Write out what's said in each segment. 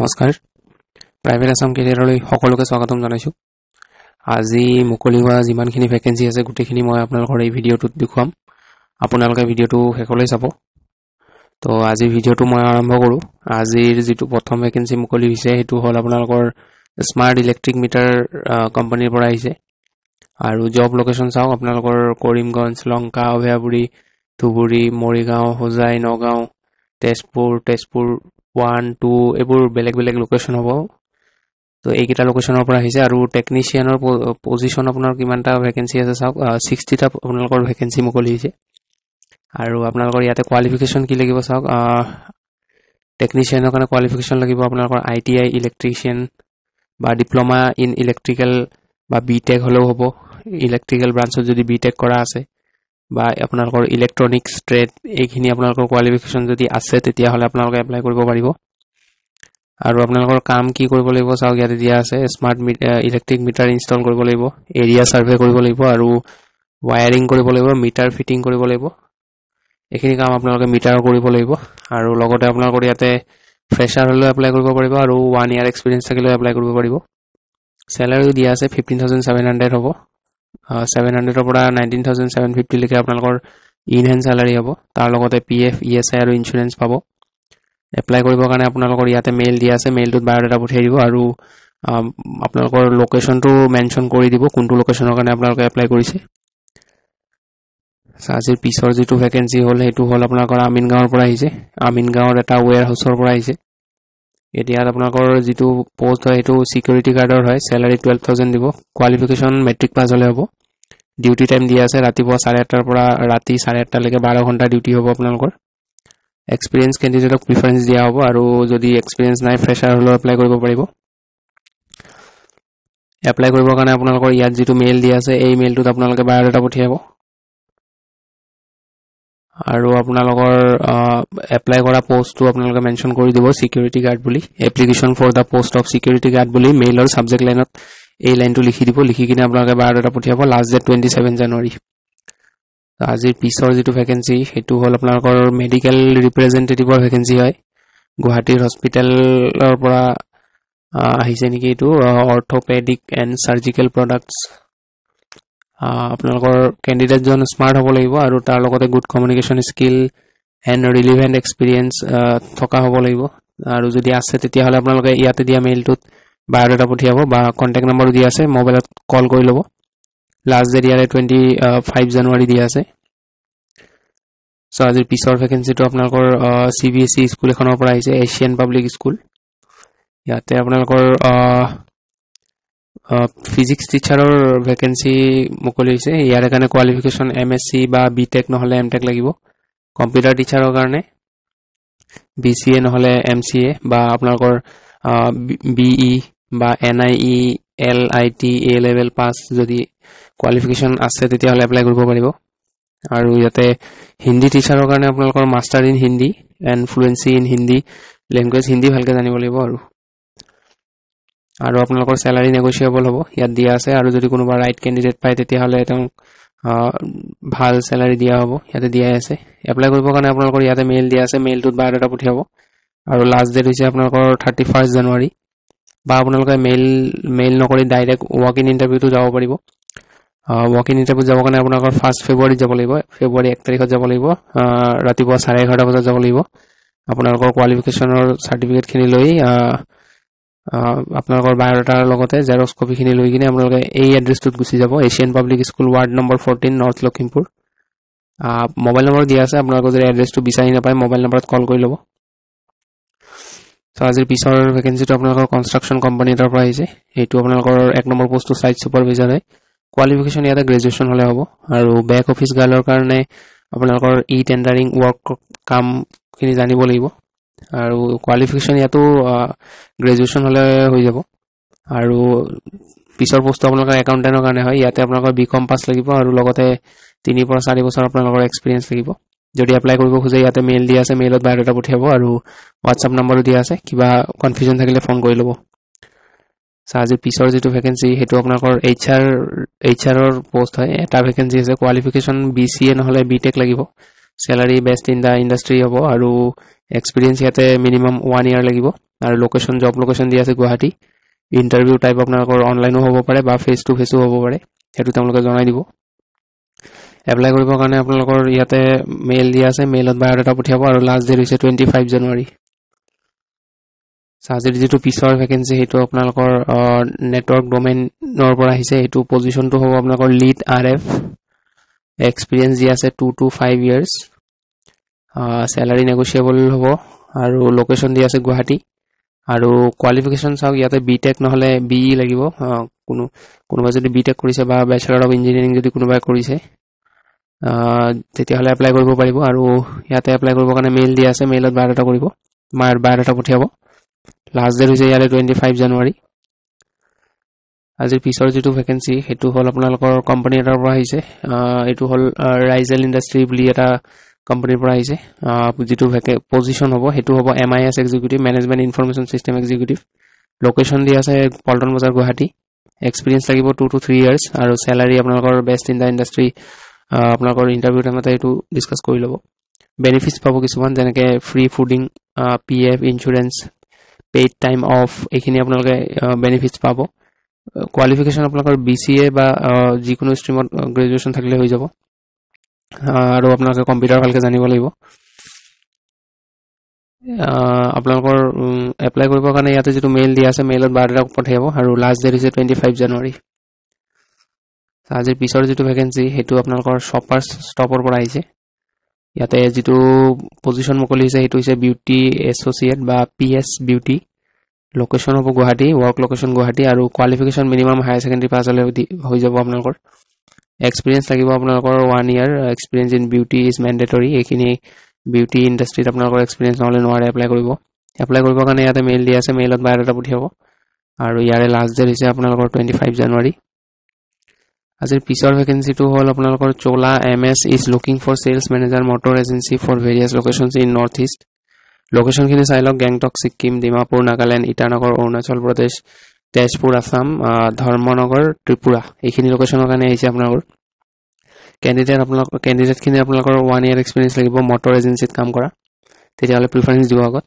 নমস্কাৰ প্ৰাইভেট আসাম কেৰিয়াৰলৈ সকলোকে স্বাগতম জনাইছো আজি মুকলি হোৱা যিমানখিনি ভেকেন্সি আছে গুটেখিনি মই আপোনালোকৰ এই ভিডিঅ'টোত দেখুৱাম আপোনালোকে ভিডিঅ'টো শেষলৈ চাব তো আজি ভিডিঅ'টো মই আৰম্ভ কৰো আজিৰ যেটো প্ৰথম ভেকেন্সি মুকলি হৈছে হেতু হল আপোনালোকৰ স্মাৰ্ট ইলেক্ট্ৰিক মিটাৰ কোম্পানীৰ পৰা আহিছে আৰু জব লোকেশন চাও আপোনালোকৰ কৰিমগঞ্জ লংকা অভয়াপুৰী ধুবুৰী মৰিগাঁও হোজাই নগাঁও তেজপুৰ 1 2 এবোৰ বেলেগ লোকেশন হ'ব তো এইকেইটা লোকেশনৰ পৰা আহিছে আৰু টেকনিশিয়ানৰ পজিশন আপোনাৰ কিমানটা ভেকেন্সি আছে চাওক 60 টা আপোনালোকৰ ভেকেন্সি মুকলি হৈছে আৰু আপোনালোকৰ ইয়াতে কোৱালিফিকেশন কি লাগিব চাওক টেকনিশিয়ানৰ কাৰণে কোৱালিফিকেশন লাগিব আপোনালোকৰ ITI ইলেক্ট্ৰিচিয়ান বা ডিপ্লোমা ইন ইলেক্ট্ৰিক্যাল বা বিটেক হলেও হ'ব ইলেক্ট্ৰিক্যাল ব্ৰাঞ্চত যদি বিটেক কৰা আছে বা আপোনালোকৰ ইলেক্ট্ৰনিক্স ট্ৰেড এইখিনি আপোনালোকৰ কোৱালিফিকেশন যদি আছে তেতিয়া হলে আপোনালোকে এপ্লাই কৰিব পাৰিব আৰু আপোনালোকৰ কাম কি কৰিব লাগিব চাওক ইয়াতে দিয়া আছে স্মাৰ্ট ইলেক্ট্ৰিক মিটাৰ ইনষ্টল কৰিব লাগিব এৰিয়া সাৰ্ভে কৰিব লাগিব আৰু ওয়্যাৰিং কৰিব লাগিব মিটাৰ ফিটিং কৰিব লাগিব এইখিনি কাম আপোনালোকে মিটাৰ কৰিব লাগিব আৰু লগতে আপোনালোকৰ ইয়াতে ফ্ৰেছাৰ হলেও এপ্লাই কৰিব পাৰিব আৰু 1 ইয়াৰ এক্সপেৰিয়েন্স থাকিলেও এপ্লাই কৰিব পাৰিব স্যালাৰি দিয়া আছে 15700 হ'ব 700 ৰ পৰা 19750 লৈকে আপোনালোকৰ ইন হেণ্ড স্যালাৰি হ'ব তাৰ লগতে PF ESI আৰু ইন্সুৰেন্স পাব এপ্লাই কৰিবৰ কাৰণে আপোনালোকৰ ইয়াতে মেইল দিয়া আছে মেইলটোত বায়োডাটা পঠিয়াই দিব আৰু আপোনালোকৰ লোকেশনটো মেনশন কৰি দিব কোনটো লোকেশনৰ কাৰণে আপোনালোকে এপ্লাই কৰিছে আজিৰ পিছৰ যেটো ভেকেন্সি হল হেতু হল আপোনালোকৰ আমিনগাঁৱৰ পৰা আহিছে আমিনগাঁৱৰ এটা ওয়্যাৰ হাউসৰ পৰা আহিছে এতিয়া আপোনালোকৰ যেটো পোষ্ট হয় হেতু সিকিউৰিটি গাৰ্ডৰ হয় স্যালাৰি 12000 দিব কোৱালিফিকেশন মেট্ৰিক পাস হলে হ'ব ডিউটি টাইম দিয়া আছে ৰাতিপুৱা 8:30 ৰ পৰা ৰাতি 8:30 লৈকে 12 ঘণ্টা ডিউটি হ'ব আপোনালোকৰ এক্সপেৰিয়েন্স ক্যান্ডিডেটক প্ৰিফাৰেন্স দিয়া হ'ব আৰু যদি এক্সপেৰিয়েন্স নাই ফ্ৰেছাৰ হলেও এপ্লাই কৰিব পাৰিব এপ্লাই কৰিবৰ কাৰণে আপোনালোকৰ ইয়াত যেটো মেইল দিয়া আছে এই মেইলটোত আপোনালোকে বায়োডাটা পঠিয়াব আৰু আপোনালোকৰ এপ্লাই কৰা পোষ্টটো আপোনালোকে মেনশন কৰি দিব সিকিউৰিটি গাৰ্ড বুলি application for the post of security guard বুলি মেইলৰ সাবজেক্ট লাইনত এই লাইনটো লিখি দিব লিখি কিনে আপোনালোকে বায়োডাটা পঠিয়াব লাষ্ট ডেট 27 জানুৱাৰী আজিৰ পিছৰ যেটো ভেকেন্সি হেতু হল আপোনালোকৰ মেডিকেল ৰিপ্ৰেজেন্টেটিভৰ ভেকেন্সি হয় গুৱাহাটীৰ হস্পিটেলৰ পৰা আহিছে নেকি এটো অৰ্থোপেডিক এণ্ড সাৰ্জিক্যাল প্ৰডাক্টস আপোনালোকৰ ক্যান্ডিডেট জন স্মাৰ্ট হ'ব লাগিব আৰু তাৰ লগতে good communication skill and relevant experience থকা হ'ব লাগিব আৰু যদি আছে তেতিয়া হলে আপোনালোকে ইয়াতে দিয়া মেইলটোত বায়োডাটা পঠিয়াব বা কন্টাক্ট নম্বৰ দিয়া আছে মোবাইলত কল কৰি লব লাষ্ট ডেট ইয়াৰে 25 জানুৱাৰী দিয়া আছে সো আজিৰ পিছৰ ভেকেন্সিটো আপোনালোকৰ CBSE স্কুল এখনৰ পৰা আহিছে এছিয়ান পাব্লিক স্কুল ইয়াতে আপোনালোকৰ ফিজিক্স টিচাৰৰ ভেকেন্সি মুকলি হৈছে ইয়াৰ কাৰণে কোৱালিফিকেশন MSc বা BTech নহলে MTech লাগিব কম্পিউটাৰ টিচাৰৰ কাৰণে BCA নহলে MCA বা আপোনালোকৰ BE বা NIE LIT A level pass যদি কোৱালিফিকেশন আছে তেতিয়া হলে এপ্লাই কৰিব পাৰিব আৰু ইয়াতে হিন্দী টিচাৰৰ কাৰণে আপোনালোকৰ master in Hindi and fluency in Hindi language Hindi ভালকে জানিব লাগিব আৰু আপোনালোকৰ স্যালাৰি নেগোশিয়েবল হ'ব ইয়াত দিয়া আছে আৰু যদি কোনোবা ৰাইট ক্যান্ডিডেট পায় তেতিয়া হলে এটা ভাল স্যালাৰি দিয়া হ'ব ইয়াতে দিয়া আছে এপ্লাই কৰিবৰ কাৰণে আপোনালোকৰ ইয়াতে মেইল দিয়া আছে মেইলটোত বায়োডাটা পঠিয়াব আৰু লাষ্ট ডেট হৈছে আপোনালোকৰ 31 জানুৱাৰী বা আপোনালোকে মেইল নকৰি ডাইৰেক্ট ওয়াক ইন ইন্টাৰভিউটো যাব পাৰিব ওয়াক ইন ইন্টাৰভিউ যাব কাৰণে আপোনালোকৰ 1 ফেব্ৰুৱাৰী যাব লাগিব ফেব্ৰুৱাৰী 1 তাৰিখত যাব লাগিব ৰাতিপুৱা 11:30 বজাত যাব লাগিব আপোনালোকৰ কোৱালিফিকেশনৰ সাৰ্টিফিকেট খিনি লৈ আপোনালোকৰ বায়োডাটাৰ লগতে জেৰক্স কপি খিনি লৈ কিনে আপোনালোকে এই এড্ৰেছটোত গুচি যাব Asian public school ward number 14 north Lakhimpur mobile number দিয়া আছে আপোনালোকে যদি এড্ৰেছটো বিচাৰি নাপায় মোবাইল নম্বৰত কল কৰি লব সো আজিৰ পিছৰ ভেকেন্সিটো আপোনালোকৰ কনষ্ট্ৰাকচন কোম্পানীৰ পৰা আহিছে এইটো আপোনালোকৰ 1 নম্বৰ পোষ্টটো সাইট সুপাৰভাইজাৰ হয় কোৱালিফিকেশন ইয়াতে গ্ৰেজুৱেচন হলে হ'ব আৰু বেক অফিস গাৰ্লৰ কাৰণে আপোনালোকৰ টেন্ডাৰিং ওয়াৰ্ক কাম খিনি জানিব লাগিব আৰু কোৱালিফিকেশন ইয়াতো গ্ৰেজুৱেচন হলে হৈ যাব আৰু পিছৰ পোষ্ট আপোনালোকৰ একাউন্টেন্টৰ কাৰণে হয় ইয়াতে আপোনালোকৰ BCom পাস লাগিব আৰু লগতে 3 পৰা 4 বছৰ আপোনালোকৰ এক্সপেৰিয়েন্স লাগিব যদি এপ্লাই কৰিব খুজে ইয়াতে মেইল দিয়া আছে মেইলত বায়োডাটা পঠিয়াব আৰু WhatsApp নম্বৰো দিয়া আছে কিবা কনফিউজন থাকিলে ফোন কৰি লব আজি পিছৰ যেটো ভেকেন্সি হেতু আপোনালোকৰ HR ৰ পোষ্ট হয় এটা ভেকেন্সি আছে কোৱালিফিকেশন BCA নহলে BTech লাগিব স্যালাৰি বেস্ট ইন দা ইন্ডাষ্ট্ৰি হ'ব আৰু এক্সপেৰিয়েন্স ইয়াতে মিনিমাম 1 ইয়াৰ লাগিব আৰু লোকেশন জব লোকেশন দিয়া আছে গুৱাহাটী ইন্টাৰভিউ টাইপ আপোনালোকৰ অনলাইনো হ'ব পাৰে বা ফেস টু ফেসও হ'ব পাৰে হেতু তেওঁলোকে জনাই দিব এপ্লাই কৰিবৰ কাৰণে আপোনালোকৰ ইয়াতে মেইল দিয়া আছে মেইলত বায়োডাটা পঠিয়াব আৰু লাষ্ট ডেট হৈছে 25 জানুৱাৰী সাজিৰ যেটো পিছৰ ভ্যাকেন্সি হেতু আপোনালোকৰ নেটৱৰ্ক ডোমেইনৰ পৰা আহিছে হেতু পজিশনটো হ'ব আপোনালোকৰ লিড আৰএফ এক্সপেৰিয়েন্স দিয়া আছে 2 to 5 years salary negotiable হ'ব আৰু লোকেশন দিয়া আছে গুৱাহাটী আৰু কোৱালিফিকেশন চাও ইয়াতে বিটেক নহলে বিই লাগিব কোনোবা যদি বিটেক কৰিছে বা ব্যাচেলাৰ অফ ইঞ্জিনিয়াৰিং যদি কোনোবাই কৰিছে তেতিয়া হলে এপ্লাই কৰিব পাৰিব আৰু ইয়াতে এপ্লাই কৰিবৰ কাৰণে মেইল দিয়া আছে মেইলত বায়োডাটা কৰিব বায়োডাটা পঠিয়াব লাষ্ট ডেট হৈছে ইয়ালে 25 জানুৱাৰী আজিৰ পিছৰ যেটো ভ্যাকেন্সি হেতু হল আপোনালোকৰ কোম্পানী এটাৰ পৰা আহিছে এটো হল ৰাইজেল ইন্ডাষ্ট্ৰি বুলি এটা কোম্পানীৰ পৰা আহিছে যেটো পজিশন হ'ব হেতু হ'ব MIS executive management information system executive location দিয়া আছে পল্টন বজাৰ গুৱাহাটী এক্সপেৰিয়েন্স লাগিব 2 to 3 years আৰু স্যালাৰি আপোনালোকৰ বেষ্ট ইন দা ইন্ডাষ্ট্ৰি আপোনালোকৰ ইন্টাৰভিউ টাইমতে এটো ডিসকাস কৰি লব বেনিফিটস পাব কিছুমান যেনেকৈ free fooding PF insurance paid time of এখিনি আপোনালোকে বেনিফিটস পাব কোৱালিফিকেশন আপোনালোকৰ BCA বা যিকোনো ষ্ট্ৰীমত গ্ৰেজুৱেচন থাকিলে হৈ যাব আৰু আপোনালোকে কম্পিউটাৰ ভালকে জানিব লাগিব আপোনালোকৰ এপ্লাই কৰিবৰ কাৰণে ইয়াতে যেটো মেইল দিয়া আছে মেইলত বায়োডাটা পঠিয়াব আৰু লাষ্ট ডেট হৈছে 25 জানুৱাৰী আজিৰ পিছৰ যেটো ভ্যাকেন্সি হেতু আপোনালোকৰ শপাৰ্স ষ্টপৰ পৰা আহিছে ইয়াতে যেটো পজিশন মুকলি হৈছে হেতু হৈছে বিউটি এছ'চিয়েট বা PS বিউটি লোকেশন হ'ব গুৱাহাটী ওয়াৰ্ক লোকেশন গুৱাহাটী আৰু qualification minimum higher secondary pass হলে হৈ যাব আপোনালোকৰ এক্সপেৰিয়েন্স লাগিব আপোনালোকৰ 1 year experience in beauty is mandatory এখিনি বিউটি ইন্ডাষ্ট্ৰীত আপোনালোকৰ এক্সপেৰিয়েন্স নহলে নোৱাৰে এপ্লাই কৰিবৰ কাৰণে ইয়াতে মেইল দিয়া আছে মেইলত বায়োডাটা পঠিয়াব আৰু ইয়াৰে লাষ্ট ডেট হৈছে আপোনালোকৰ 25 জানুৱাৰী আজিৰ পিছৰ ভ্যাকেন্সিটো হল আপোনালোকৰ Chola MS is looking for sales manager motor agency for various locations in north east location খিনি চাইলক গেংটক সিকিম ডিমাপুৰ নাগালেণ্ড ইটানগৰ অৰুণাচল প্ৰদেশ তেজপুৰ আসাম ধৰ্মনগৰ ত্ৰিপুৰা এইখিনি লোকেশনৰ কাৰণে আহিছে আপোনালোকৰ ক্যান্ডিডেট খিনি আপোনালোকৰ 1 year এক্সপেৰিয়েন্স লাগিব মটৰ এজেন্সিত কাম কৰা তেতিয়া হলে প্ৰিফাৰেন্স দিব আগত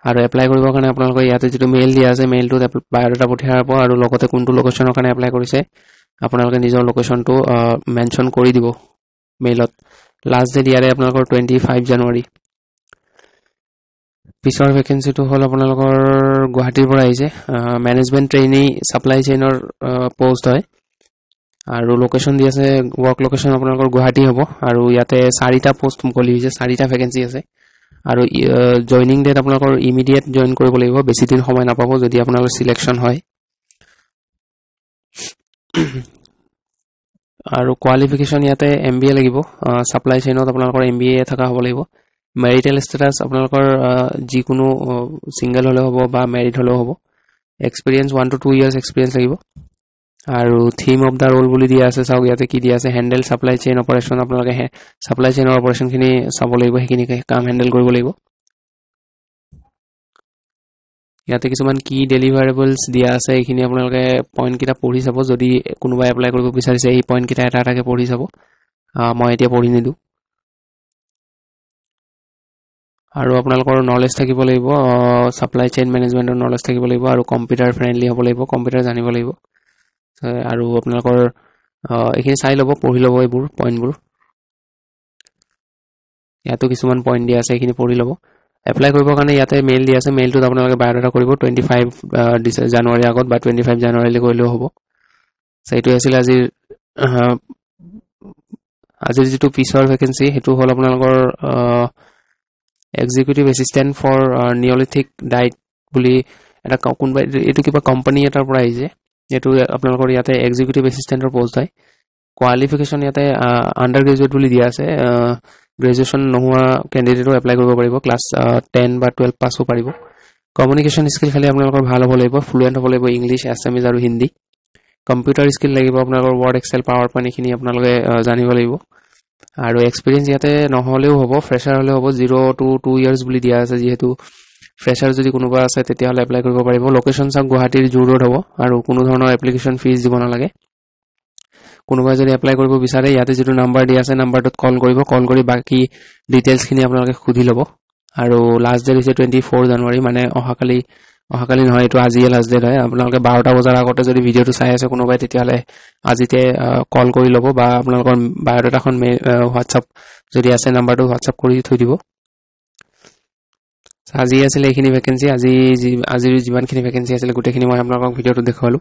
আৰু এপ্লাই কৰিবৰ কাৰণে আপোনালোকৰ ইয়াতে যেটো মেইল দিয়া আছে মেইলটোত বায়োডাটা পঠিয়াব আৰু লগতে কোনটো লোকেশনৰ কাৰণে এপ্লাই কৰিছে আপোনালোকে নিজৰ লোকেশনটো মেনশন কৰি দিব মেইলত লাষ্ট ডেট ইয়াৰে আপোনালোকৰ 25 জানুৱাৰী পিছৰ ভ্যাকেন্সিটো হল আপোনালোকৰ গুৱাহাটীৰ পৰা আহিছে মেনেজমেন্ট ট্ৰেইনি সাপ্লাই চেইনৰ পোষ্ট হয় আৰু লোকেশন দি আছে ওয়াৰ্ক লোকেশন আপোনালোকৰ গুৱাহাটী হ'ব আৰু ইয়াতে 4টা পোষ্ট মুকলি হৈছে 4টা ভ্যাকেন্সি আছে আৰু জয়নিং ডেট আপোনালোকৰ ইমিডিয়েট জয়েন কৰিব লাগিব বেছি দিন সময় নাপাব যদি আপোনালোকৰ সিলেকশন হয় আৰু কোৱালিফিকেশন ইয়াতে MBA লাগিব সাপ্লাই চেইনত আপোনালোকৰ MBA থাকা হ'ব লাগিব মেৰিটেল ষ্টেটাস আপোনালোকৰ যিকোনো সিঙ্গেল হলে হ'ব বা মেৰিড হলে হ'ব এক্সপেৰিয়েন্স 1 to 2 years এক্সপেৰিয়েন্স লাগিব আৰু থিম অফ দা ৰোল বুলি দিয়া আছে চাওক ইয়াতে কি দিয়া আছে হ্যান্ডেল সাপ্লাই চেইন অপাৰেশন আপোনালোকে সাপ্লাই চেইনৰ অপাৰেশন খিনি চাব লাগিব হেখিনি কাম হ্যান্ডেল কৰিব লাগিব ইয়াতে কিছুমান কি ডেলিভাৰেবলস দিয়া আছে এইখিনি আপোনালোকে পইণ্ট কিটা পঢ়ি চাব যদি কোনোবা এপ্লাই কৰিব বিচাৰিছে এই পইণ্ট কিটা এটা এটাকে পঢ়ি চাব মই এতিয়া পঢ়ি নিদু আৰু আপোনালোকৰ নলেজ থাকিব লাগিব সাপ্লাই চেইন মেনেজমেন্টৰ নলেজ থাকিব লাগিব আৰু কম্পিউটাৰ ফ্ৰেন্ডলি হ'ব লাগিব কম্পিউটাৰ জানিব লাগিব আৰু আপোনালোকৰ এইখিনি চাই লব পঢ়ি লব এইবোৰ পইণ্টবোৰ ইয়াতো কিছুমান পইণ্ট দিয়া আছে এইখিনি পঢ়ি লব এপ্লাই কৰিবৰ কাৰণে ইয়াতে মেইল দিয়া আছে মেইলটোত আপোনালোকে বায়োডাটা কৰিব 25 জানুৱাৰী আগত বা 25 জানুৱাৰীলৈ কৰিলেও হ'ব সেইটোৱে আছিল আজিৰ যেটো পিছৰ ভ্যাকেন্সি হেতু হল আপোনালোকৰ executive assistant for Neolithic Diet বুলি এটা কোনবা এটো কিবা কোম্পানী এটাৰ পৰা আহিছে এটো আপোনালোকৰ ইয়াতে এক্সিকিউটিভ এসিস্ট্যান্টৰ পোষ্ট হয় কোৱালিফিকেশন ইয়াতে আন্ডাৰ গ্ৰেজুৱেট বুলি দিয়া আছে গ্ৰেজুৱেচন নোহোৱা ক্যান্ডিডেটও এপ্লাই কৰিব পাৰিব ক্লাছ 10 বা 12 পাছও পাৰিব কমিউনিকেশন স্কিল খালি আপোনালোকৰ ভাল হ'ব লাগিব ফ্লুয়েন্ট হ'ব লাগিব ইংলিশ আছামিজ আৰু হিন্দী কম্পিউটাৰ স্কিল লাগিব আপোনালোকৰ ওয়াৰ্ড এক্সেল পাৱাৰ পইণ্ট খিনি আপোনালোকে জানিব লাগিব আৰু এক্সপেৰিয়েন্স ইয়াতে নহলেও হ'ব ফ্ৰেছাৰ হলে হ'ব 0 to 2 years বুলি দিয়া আছে যেহেতু ফ্ৰেছাৰ যদি কোনোবা আছে তেতিয়া হলে এপ্লাই কৰিব পাৰিব লোকেশন সব গুৱাহাটীৰ জু ৰোড হ'ব আৰু কোনো ধৰণৰ এপ্লিকেশন ফিজ দিব নালাগে কোনোবা যদি এপ্লাই কৰিব বিচাৰে ইয়াতে যেটো নাম্বাৰ দিয়া আছে নাম্বাৰটোত কল কৰিব কল কৰি বাকি ডিটেইলছ খিনি আপোনালোকে খুদি লব আৰু লাষ্ট ডেট হৈছে 24 জানুৱাৰী মানে অহাকালি নহয় এইটো আজিয়ে লাষ্ট ডেট হয় আপোনালোকে 12টা বজাৰ আগতে যদি ভিডিঅ'টো চাই আছে কোনোবাই তেতিয়াহ'লে আজিতে কল কৰি ল'ব বা আপোনালোকৰ বায়োডাটাখন হোৱাটছআপ যদি আছে নাম্বাৰটো হোৱাটছআপ কৰি থৈ দিব আজি আছিল এইখিনি ভেকেন্সি আজিৰ যিমানখিনি ভেকেন্সি আছিল গোটেইখিনি মই আপোনালোকক ভিডিঅ'টো দেখুৱালো